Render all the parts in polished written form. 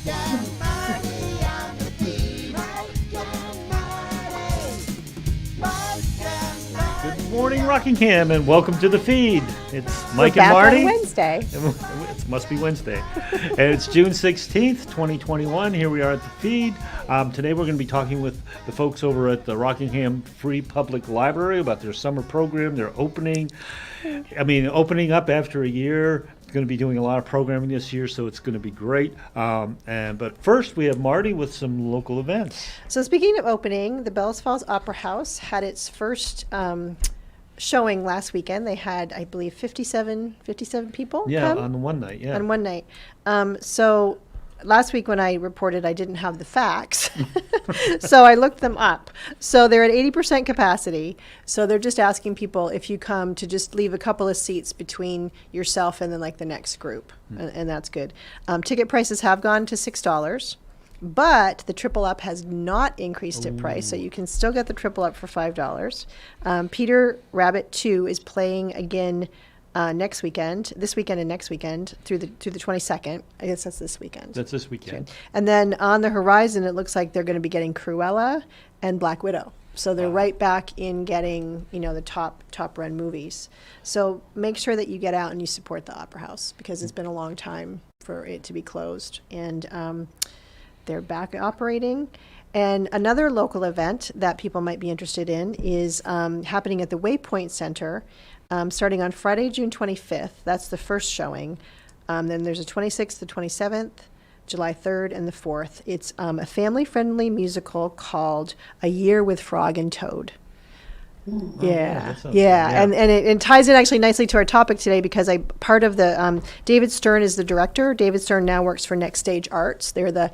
and Marty on the feed. Mike and Marty. Mike and Marty. Good morning, Rockingham, and welcome to the feed. It's Mike We're and back Marty. on Wednesday. It must be Wednesday. And it's June 16th, 2021. Here we are at the feed. Today we're going to be talking with the folks over at the Rockingham Free Public Library about their summer program, their opening. Opening up after a year. It's going to be doing a lot of programming this year, so it's going to be great. But first, we have Marty with some local events. So speaking of opening, the Bells Falls Opera House had its first showing last weekend. They had, I believe, 57 people come On one night, yeah. on one night. So last week when I reported, I didn't have the facts. So I looked them up. So they're at 80% capacity. So they're just asking people, if you come, to just leave a couple of seats between yourself and then like the next group. And that's good. Ticket prices have gone to $6. But the triple up has not increased in price, so you can still get the triple up for $5. Peter Rabbit 2 is playing again this weekend and next weekend through the 22nd. I guess that's this weekend. That's this weekend. And then on the horizon, it looks like they're going to be getting Cruella and Black Widow. So they're right back in getting, the top run movies. So make sure that you get out and you support the Opera House, because it's been a long time for it to be closed. And they're back operating. And another local event that people might be interested in is happening at the Waypoint Center, starting on Friday, June 25th. That's the first showing. Then there's the 26th, the 27th, July 3rd, and the 4th. It's a family-friendly musical called A Year with Frog and Toad. Yeah. And it ties in actually nicely to our topic today, because part of the David Stern is the director. David Stern now works for Next Stage Arts. They're the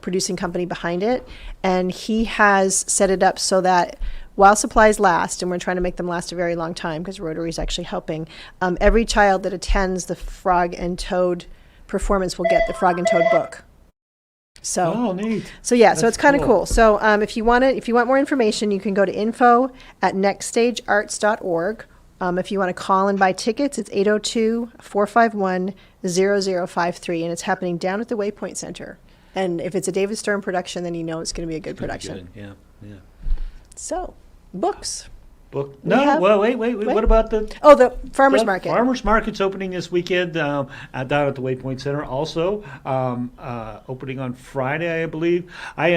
producing company behind it, and he has set it up so that while supplies last, and we're trying to make them last a very long time because Rotary is actually helping, every child that attends the Frog and Toad performance will get the Frog and Toad book. So, neat. So it's kind of cool. So if you want more information, you can go to info@nextstagearts.org. If you want to call and buy tickets, it's 802-451-0053, and it's happening down at the Waypoint Center. And if it's a David Stern production, then it's going to be a good production. Yeah. So, books. Wait. What about the farmers market? Farmers market's opening this weekend down at the Waypoint Center. Also, opening on Friday, I believe. I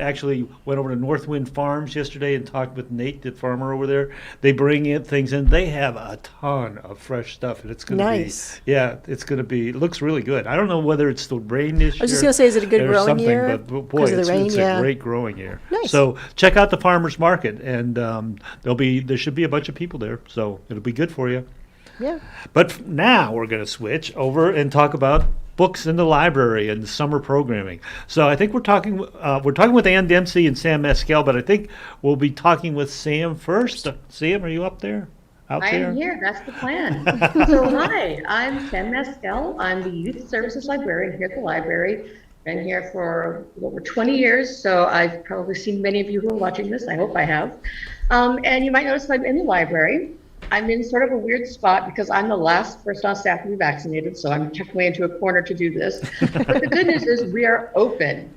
actually went over to Northwind Farms yesterday and talked with Nate, the farmer over there. They bring in things in. They have a ton of fresh stuff, and it's going to nice. It's going to be. It looks really good. I don't know whether it's the rain this year. I was just going to say, is it a good growing year? But boy, it's a great growing year. Nice. So check out the farmers market, and there should be a bunch of people there, so it'll be good for you. Yeah. But now we're going to switch over and talk about books in the library and summer programming. So I think we're talking with Ann Dempsey and Sam Maskell, but I think we'll be talking with Sam first. Sam, are you up there? I am here. That's the plan. So hi, I'm Sam Maskell. I'm the Youth Services Librarian here at the library. Been here for over 20 years, so I've probably seen many of you who are watching this. I hope I have. And you might notice I'm in the library. I'm in sort of a weird spot because I'm the last person on staff to be vaccinated, so I'm tucked away into a corner to do this. But the good news is we are open.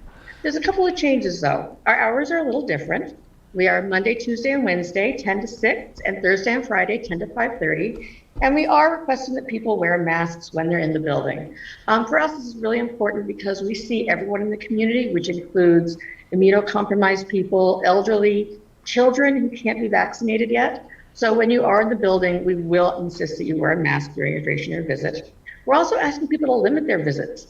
There's a couple of changes though. Our hours are a little different. We are Monday, Tuesday, and Wednesday, 10 to 6, and Thursday and Friday, 10 to 5:30. And we are requesting that people wear masks when they're in the building. For us, this is really important because we see everyone in the community, which includes immunocompromised people, elderly, children who can't be vaccinated yet. So when you are in the building, we will insist that you wear a mask during your duration of your visit. We're also asking people to limit their visits.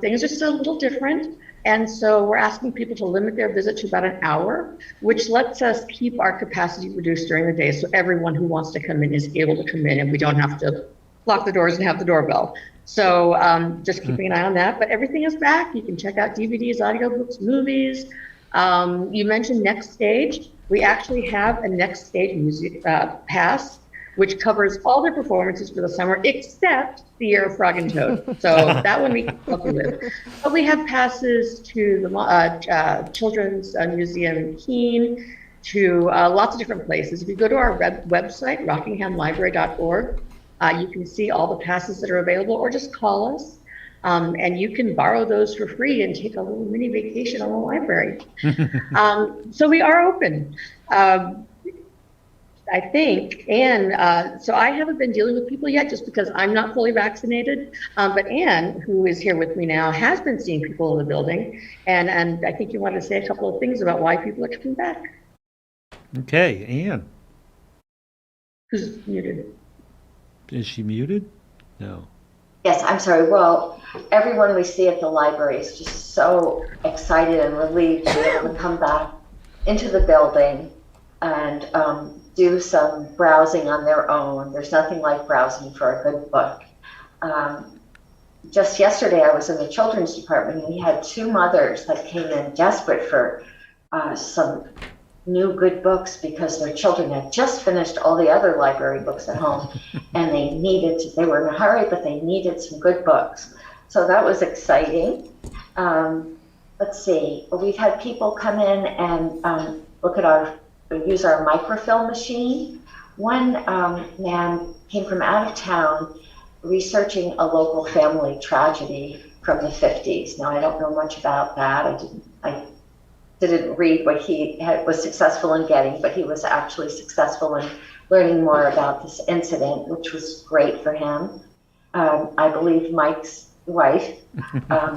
Things are still a little different. And so we're asking people to limit their visit to about an hour, which lets us keep our capacity reduced during the day. So everyone who wants to come in is able to come in, and we don't have to lock the doors and have the doorbell. So just keeping an eye on that. But everything is back. You can check out DVDs, audiobooks, movies. You mentioned Next Stage. We actually have a Next Stage music pass, which covers all their performances for the summer, except the Year of Frog and Toad. So that one we can help you with. But we have passes to the Children's Museum in Keene, to lots of different places. If you go to our website, rockinghamlibrary.org, you can see all the passes that are available, or just call us. And you can borrow those for free and take a little mini vacation on the library. So we are open. I think, and so I haven't been dealing with people yet just because I'm not fully vaccinated. But Anne, who is here with me now, has been seeing people in the building. And I think you wanted to say a couple of things about why people are coming back. Okay, Anne. Who's muted? Is she muted? No. Yes, I'm sorry. Well, everyone we see at the library is just so excited and relieved to be able to come back into the building and do some browsing on their own. There's nothing like browsing for a good book. Just yesterday, I was in the children's department, and we had two mothers that came in desperate for some new good books because their children had just finished all the other library books at home, and they were in a hurry, but they needed some good books. So that was exciting. Let's see, we've had people come in and use our microfilm machine. One man came from out of town researching a local family tragedy from the 50s. Now, I don't know much about that. I didn't read what he was successful in getting, but he was actually successful in learning more about this incident, which was great for him. I believe Mike's wife,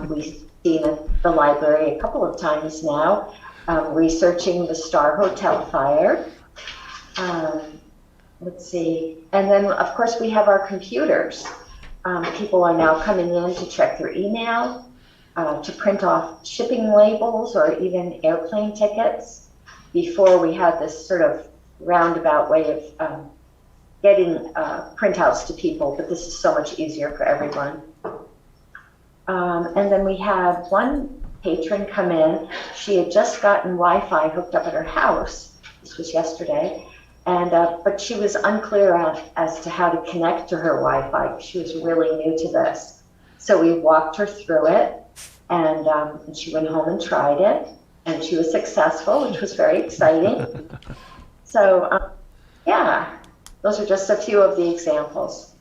we've seen at the library a couple of times now, researching the Star Hotel fire. Let's see. And then, of course, we have our computers. People are now coming in to check their email, to print off shipping labels or even airplane tickets. Before, we had this sort of roundabout way of getting printouts to people, but this is so much easier for everyone. And then we had one patron come in. She had just gotten Wi-Fi hooked up at her house. This was yesterday. And but she was unclear as to how to connect to her Wi-Fi. She was really new to this. So we walked her through it, and she went home and tried it, and she was successful, which was very exciting. So yeah, those are just a few of the examples.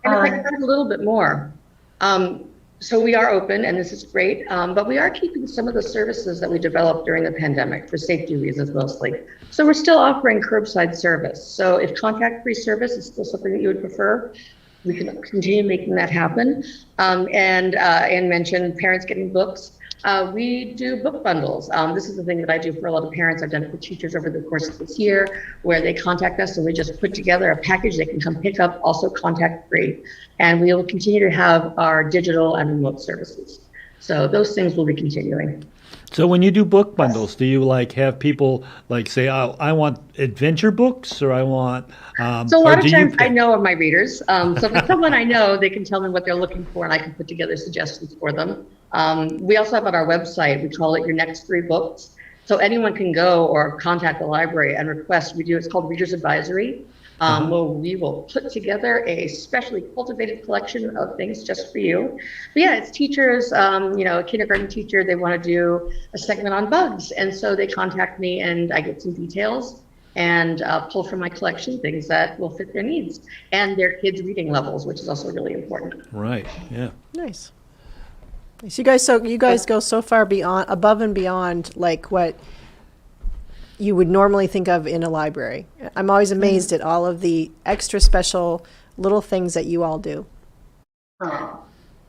And if I can add a little bit more. So we are open, and this is great, but we are keeping some of the services that we developed during the pandemic for safety reasons mostly. So we're still offering curbside service. So if contact-free service is still something that you would prefer, we can continue making that happen. And Anne mentioned parents getting books. We do book bundles. This is the thing that I do for a lot of parents. I've done it for teachers over the course of this year, where they contact us and we just put together a package they can come pick up, also contact free. And we will continue to have our digital and remote services. So those things will be continuing. So when you do book bundles, do you have people say, oh, I want adventure books, or I want... so a lot of times I know of my readers. So if it's someone I know, they can tell me what they're looking for and I can put together suggestions for them. We also have on our website, we call it Your Next 3 Books. So anyone can go or contact the library and request. It's called Reader's Advisory. Where we will put together a specially cultivated collection of things just for you. But yeah, it's teachers, a kindergarten teacher, they want to do a segment on bugs. And so they contact me and I get some details and pull from my collection things that will fit their needs and their kids' reading levels, which is also really important. Right, yeah. Nice. You guys go so far above and beyond what you would normally think of in a library. I'm always amazed at all of the extra special little things that you all do.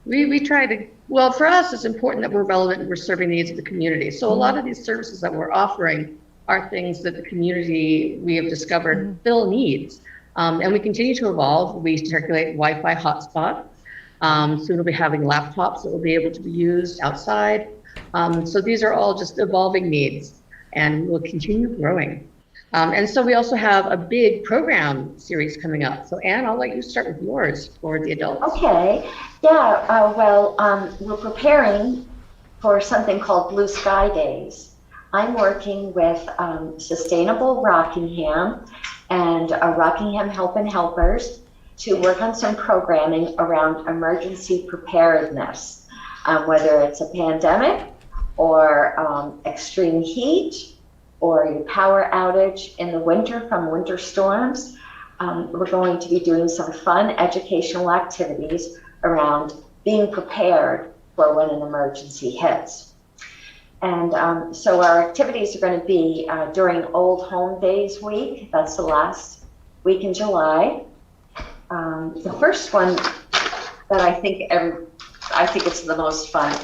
We try to, well, for us, it's important that we're relevant and we're serving the needs of the community. So a lot of these services that we're offering are things that the community, we have discovered, still needs. And we continue to evolve. We circulate Wi-Fi hotspots. Soon we'll be having laptops that will be able to be used outside. So these are all just evolving needs, and we'll continue growing. And so we also have a big program series coming up. So Anne, I'll let you start with yours for the adults. Okay, yeah, we're preparing for something called Blue Sky Days. I'm working with Sustainable Rockingham and Rockingham Help and Helpers to work on some programming around emergency preparedness, whether it's a pandemic or extreme heat or a power outage in the winter from winter storms. We're going to be doing some fun educational activities around being prepared for when an emergency hits. And so our activities are going to be during Old Home Days week. That's the last week in July. The first one that I think it's the most fun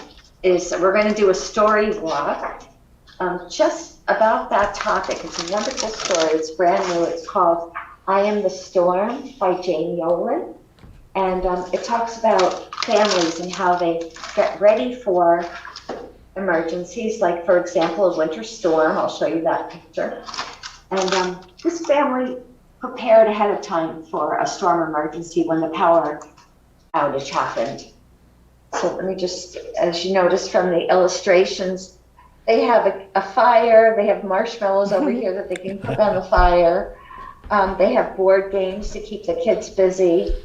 is we're going to do a story walk just about that topic. It's a wonderful story. It's brand new. It's called I Am the Storm by Jane Yolen. And it talks about families and how they get ready for emergencies, like, for example, a winter storm. I'll show you that picture. And this family prepared ahead of time for a storm emergency when the power outage happened. So let me just, as you notice from the illustrations, they have a fire, they have marshmallows over here that they can put on the fire. They have board games to keep the kids busy.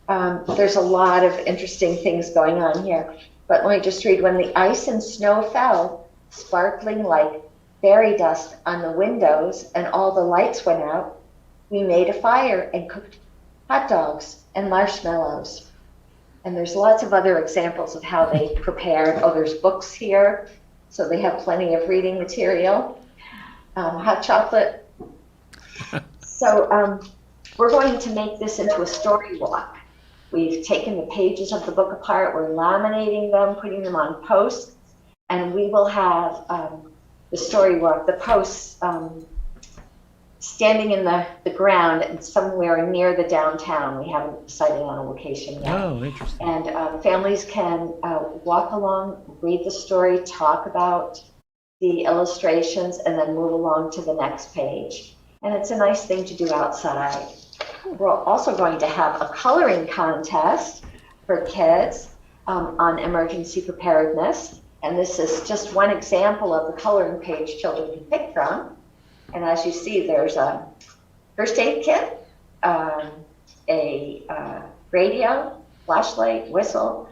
There's a lot of interesting things going on here. But let me just read. When the ice and snow fell, sparkling like fairy dust on the windows and all the lights went out, we made a fire and cooked hot dogs and marshmallows. And there's lots of other examples of how they prepared. Oh, there's books here, so they have plenty of reading material. Hot chocolate. So we're going to make this into a story walk. We've taken the pages of the book apart, we're laminating them, putting them on posts, and we will have the story walk, the posts standing in the ground and somewhere near the downtown. We haven't decided on a location yet. Oh, interesting. And families can walk along, read the story, talk about the illustrations, and then move along to the next page. And it's a nice thing to do outside. We're also going to have a coloring contest for kids on emergency preparedness. And this is just one example of the coloring page children can pick from. And as you see, there's a first aid kit, a radio, flashlight, whistle.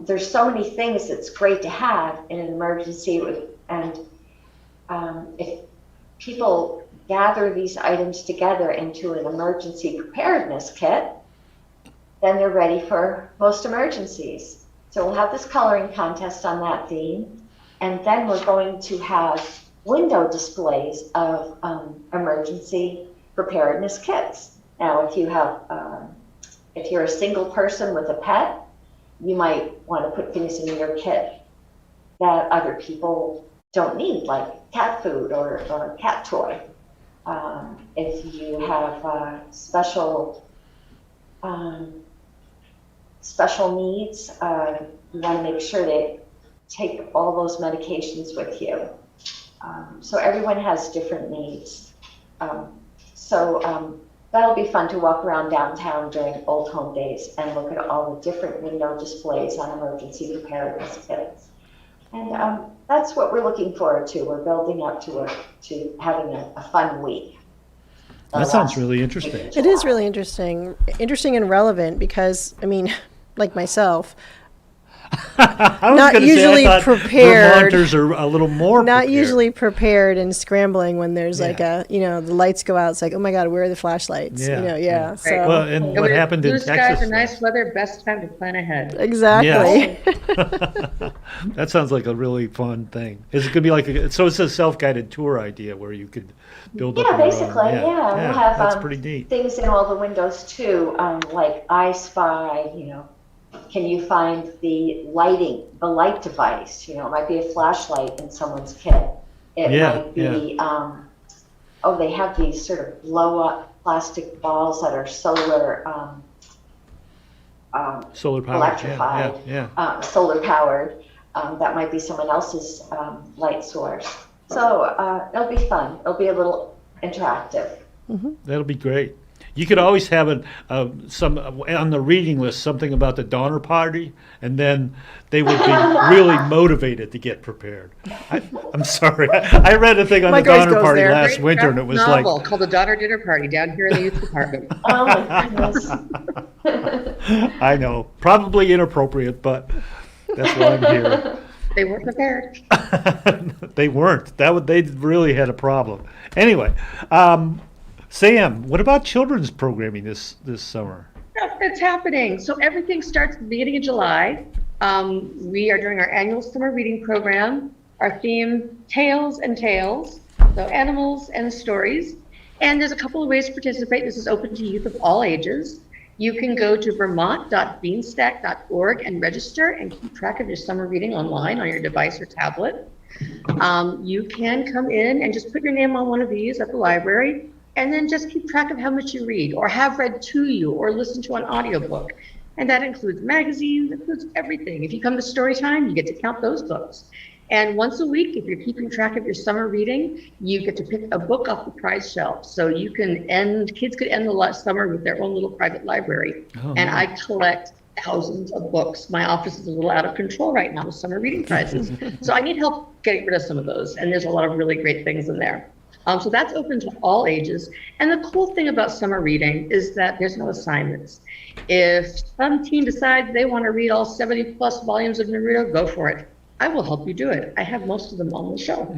There's so many things that's great to have in an emergency. And if people gather these items together into an emergency preparedness kit, then they're ready for most emergencies. So we'll have this coloring contest on that theme. And then we're going to have window displays of emergency preparedness kits. Now, if you're a single person with a pet, you might want to put things in your kit that other people don't need, like cat food or a cat toy. If you have special needs, you want to make sure to take all those medications with you. So everyone has different needs. So that'll be fun to walk around downtown during Old Home Days and look at all the different window displays on emergency preparedness kits. And that's what we're looking forward to. We're building up to having a fun week. That sounds really interesting. It is really interesting and relevant because, I mean, like myself, I was not gonna say, usually I thought prepared. Vermonters are a little more not prepared. usually prepared and scrambling when there's like Yeah. the lights go out. It's like, oh my God, where are the flashlights? Yeah, yeah. So Well, and what happened in Blue Texas? skies and nice weather, best time to plan ahead. exactly. That sounds like a really fun thing. Is it going to be like so? It's a self-guided tour idea where you could build up. Yeah, your own- basically, yeah. We'll have that's pretty neat. things in all the windows too, like I Spy, can you find the light device? It might be a flashlight in someone's kit. It might be, they have these sort of blow up plastic balls that are solar Solar powered. electrified, solar powered. That might be someone else's light source. So it'll be fun. It'll be a little interactive. That'll be great. You could always have some on the reading list something about the Donner Party, and then they would be really motivated to get prepared. I'm sorry, I read a thing on My the voice Donner goes Party there. last winter, and it was novel like called The Donner Dinner Party down here in the youth department. Oh my goodness. I know, probably inappropriate, but that's why I'm here. They weren't prepared. They weren't. They really had a problem. Anyway, Sam, what about children's programming this summer? that's happening. So everything starts at the beginning of July. We are doing our annual summer reading program. Our theme, Tales and Tales, so animals and stories. And there's a couple of ways to participate. This is open to youth of all ages. You can go to vermont.beanstack.org and register and keep track of your summer reading online on your device or tablet. You can come in and just put your name on one of these at the library and then just keep track of how much you read or have read to you or listen to an audiobook. And that includes magazines, includes everything. If you come to story time, you get to count those books. And once a week, if you're keeping track of your summer reading, you get to pick a book off the prize shelf. So you can kids could end the summer with their own little private library. Oh, and I collect thousands of books. My office is a little out of control right now with summer reading prizes. So I need help getting rid of some of those. And there's a lot of really great things in there. So that's open to all ages. And the cool thing about summer reading is that there's no assignments. If some teen decides they want to read all 70 plus volumes of Naruto, go for it. I will help you do it. I have most of them on the shelf.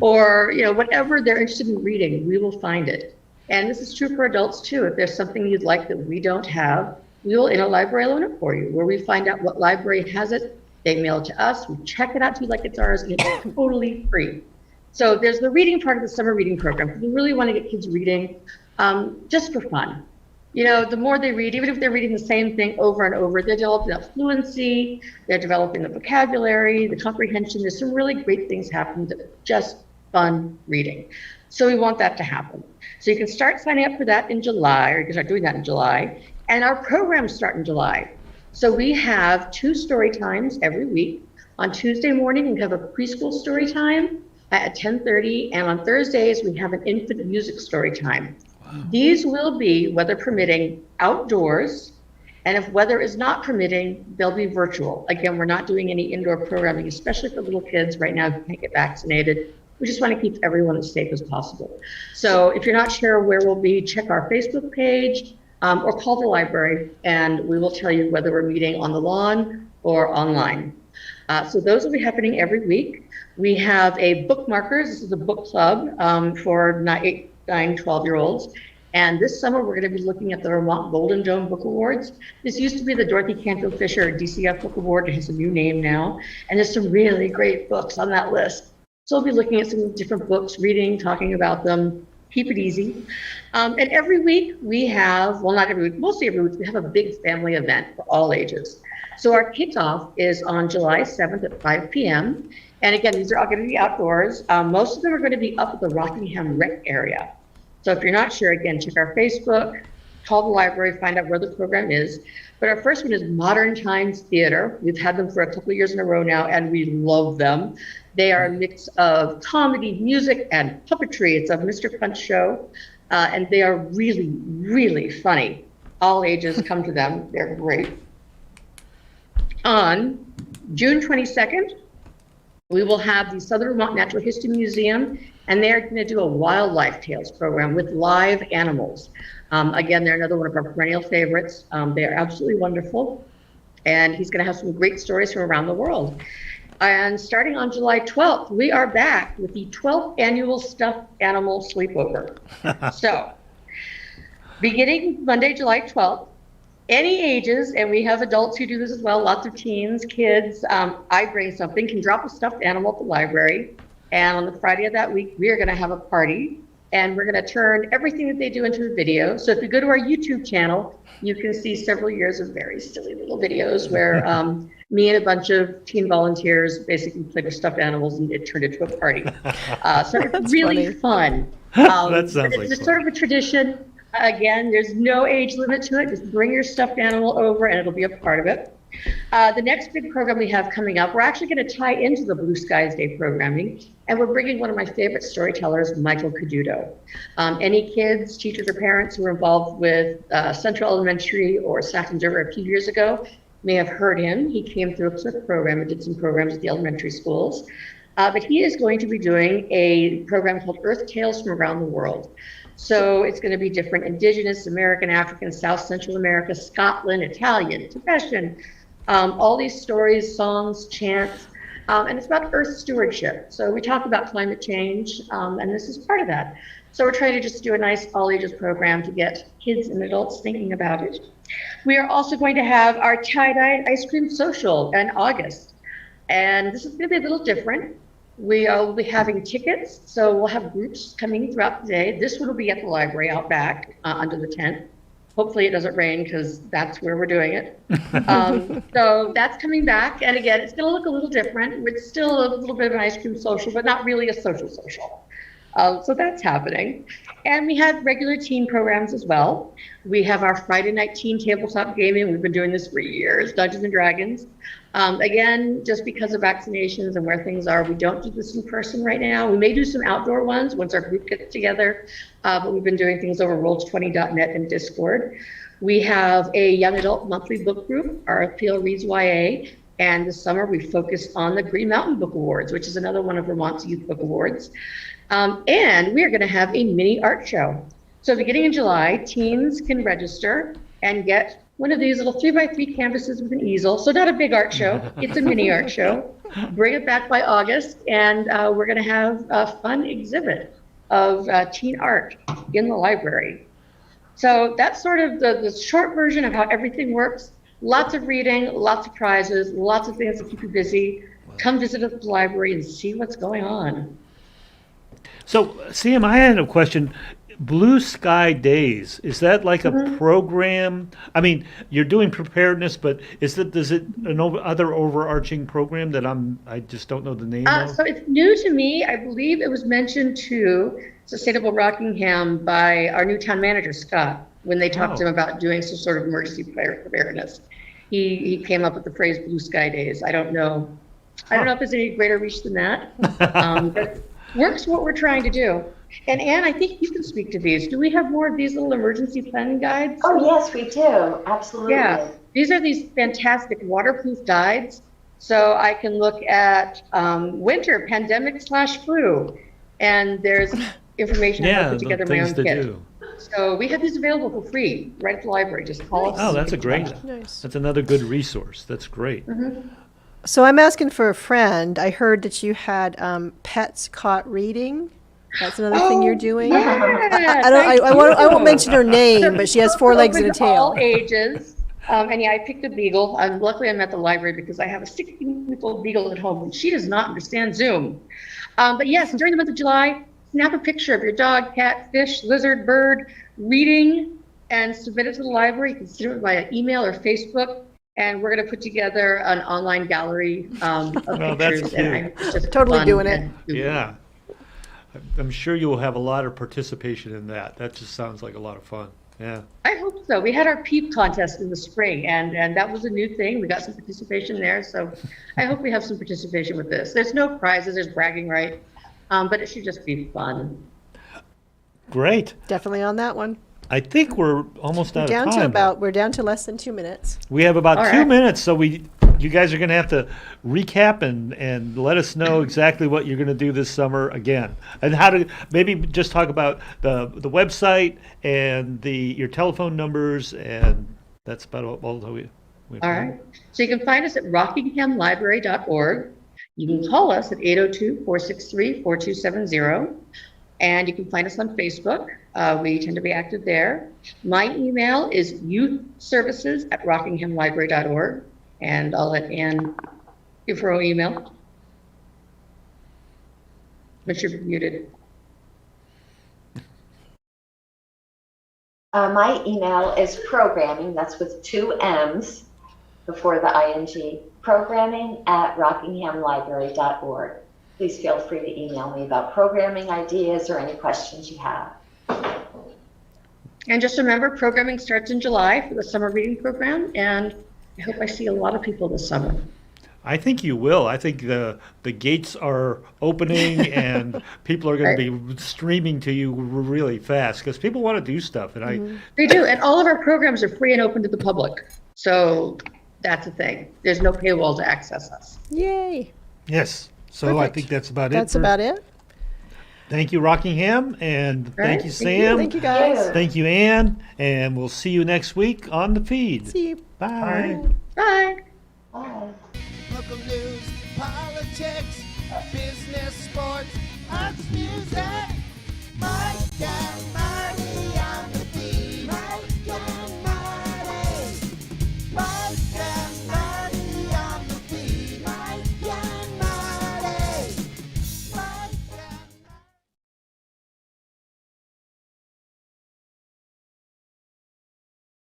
Or, whatever they're interested in reading, we will find it. And this is true for adults too. If there's something you'd like that we don't have, we will interlibrary loan it for you, where we find out what library has it, they mail it to us, we check it out to you like it's ours, and it's totally free. So there's the reading part of the summer reading program. We really want to get kids reading just for fun. The more they read, even if they're reading the same thing over and over, they're developing that fluency, they're developing the vocabulary, the comprehension. There's some really great things happening that are just fun reading. So we want that to happen. So you can start signing up for that in July, or you can start doing that in July. And our programs start in July. So we have 2 story times every week. On Tuesday morning, we have a preschool story time at 10:30, and on Thursdays, we have an infant music story time. These will be, weather permitting, outdoors, and if weather is not permitting, they'll be virtual. Again, we're not doing any indoor programming, especially for little kids right now who can't get vaccinated. We just want to keep everyone as safe as possible. So if you're not sure where we'll be, check our Facebook page or call the library, and we will tell you whether we're meeting on the lawn or online. So those will be happening every week. We have a bookmarkers. This is a book club for 8, 9, 12-year-olds. And this summer, we're going to be looking at the Vermont Golden Dome Book Awards. This used to be the Dorothy Canfield Fisher DCF Book Award. It has a new name now. And there's some really great books on that list. So we'll be looking at some different books, reading, talking about them. Keep it easy. And every week we have, well, not every week, mostly every week, we have a big family event for all ages. So our kickoff is on July 7th at 5 p.m. And again, these are all going to be outdoors. Most of them are going to be up at the Rockingham rec area. So if you're not sure, again, check our Facebook, call the library, find out where the program is. But our first one is Modern Times Theater. We've had them for a couple of years in a row now, and we love them. They are a mix of comedy, music, and puppetry. It's a Mr. Punch show, and they are really, really funny. All ages come to them. They're great. On June 22nd, we will have the Southern Vermont Natural History Museum, and they're going to do a wildlife tales program with live animals. Again, they're another one of our perennial favorites. They are absolutely wonderful, and he's going to have some great stories from around the world. And starting on July 12th, we are back with the 12th annual Stuffed Animal Sleepover. So, beginning Monday, July 12th, any ages, and we have adults who do this as well, lots of teens, kids, I bring something, can drop a stuffed animal at the library. And on the Friday of that week, we are going to have a party, and we're going to turn everything that they do into a video. So if you go to our YouTube channel, you can see several years of very silly little videos where me and a bunch of teen volunteers basically played with stuffed animals, and it turned into a party. So it's really fun. That sounds like it's fun. sort of a tradition. Again, there's no age limit to it. Just bring your stuffed animal over and it'll be a part of it. The next big program we have coming up, we're actually going to tie into the Blue Skies Day programming, and we're bringing one of my favorite storytellers, Michael Caduto. Any kids, teachers, or parents who were involved with Central Elementary or Saxon River a few years ago may have heard him. He came through a CLIP program and did some programs at the elementary schools. But he is going to be doing a program called Earth Tales from Around the World. So it's going to be different Indigenous, American, African, South Central America, Scotland, Italian, Tibetan, all these stories, songs, chants, and it's about Earth stewardship. So we talk about climate change, and this is part of that. So we're trying to just do a nice all ages program to get kids and adults thinking about it. We are also going to have our tie-dye ice cream social in August. And this is going to be a little different. We will be having tickets, so we'll have groups coming throughout the day. This one will be at the library out back under the tent. Hopefully it doesn't rain because that's where we're doing it. So that's coming back. And again, it's going to look a little different. It's still a little bit of an ice cream social, but not really a social. So that's happening. And we have regular teen programs as well. We have our Friday night teen tabletop gaming. We've been doing this for years, Dungeons and Dragons. Again, just because of vaccinations and where things are, we don't do this in person right now. We may do some outdoor ones once our group gets together, but we've been doing things over Rolls20.net and Discord. We have a young adult monthly book group, our Appeal Reads YA, and this summer we focused on the Green Mountain Book Awards, which is another one of Vermont's youth book awards. And we are going to have a mini art show. So beginning in July, teens can register and get one of these little 3x3 canvases with an easel. So not a big art show, it's a mini art show. Bring it back by August, and we're going to have a fun exhibit of teen art in the library. So that's sort of the short version of how everything works. Lots of reading, lots of prizes, lots of things to keep you busy. Come visit us at the library and see what's going on. So, Sam, I had a question. Blue Sky Days, is that like a program? I mean, you're doing preparedness, but is it an other overarching program that I just don't know the name of? So it's new to me. I believe it was mentioned to Sustainable Rockingham by our new town manager, Scott, when they talked to him about doing some sort of emergency preparedness. He came up with the phrase Blue Sky Days. I don't know if there's any greater reach than that, but works what we're trying to do. And Anne, I think you can speak to these. Do we have more of these little emergency planning guides? Oh, yes, we do. Absolutely. Yeah, these are these fantastic waterproof guides. So I can look at winter pandemic/flu, and there's information on how to put together my own kit. So we have these available for free right at the library. Just call us. Oh, that's a great. Nice. That's another good resource. That's great. So I'm asking for a friend. I heard that you had pets caught reading. That's another thing you're doing. Yeah, I won't mention her name, but she has 4 legs and a tail. All ages. And yeah, I picked a beagle. Luckily, I'm at the library because I have a 16-week-old beagle at home, and she does not understand Zoom. But yes, during the month of July, snap a picture of your dog, cat, fish, lizard, bird, reading, and submit it to the library. You can submit it via email or Facebook, and we're going to put together an online gallery of pictures. That's and it's just Totally fun doing it. and Yeah. I'm sure you will have a lot of participation in that. That just sounds like a lot of fun. Yeah. I hope so. We had our PEEP contest in the spring, and that was a new thing. We got some participation there, so I hope we have some participation with this. There's no prizes, there's bragging rights, but it should just be fun. Great. Definitely on that one. I think we're almost out of time. We're down to less than 2 minutes. We have about All 2 right. minutes, so you guys are going to have to recap and let us know exactly what you're going to do this summer again, and how to maybe just talk about the website and your telephone numbers, and that's about all that we All right. So you can find us at rockinghamlibrary.org. You can call us at 802-463-4270. And you can find us on Facebook. We tend to be active there. My email is youthservices@rockinghamlibrary.org. And I'll let Anne give her own email. But you're muted. My email is programming, that's with 2 M's before the ing, programming@rockinghamlibrary.org. Please feel free to email me about programming ideas or any questions you have. And just remember, programming starts in July for the summer reading program, and I hope I see a lot of people this summer. I think you will. I think the gates are opening and people are going to be streaming to you really fast because people want to do stuff. And They do, and all of our programs are free and open to the public. So that's the thing. There's no paywall to access us. Yay. Yes. So I Perfect. think that's about it. That's about it. Thank you, Rockingham, and thank right, you, thank you. Sam. Thank you, guys. Thank you, Anne, and we'll see you next week on the feed. See you. Bye. Bye. Bye. Local news, politics, business, sports, arts, music. My God.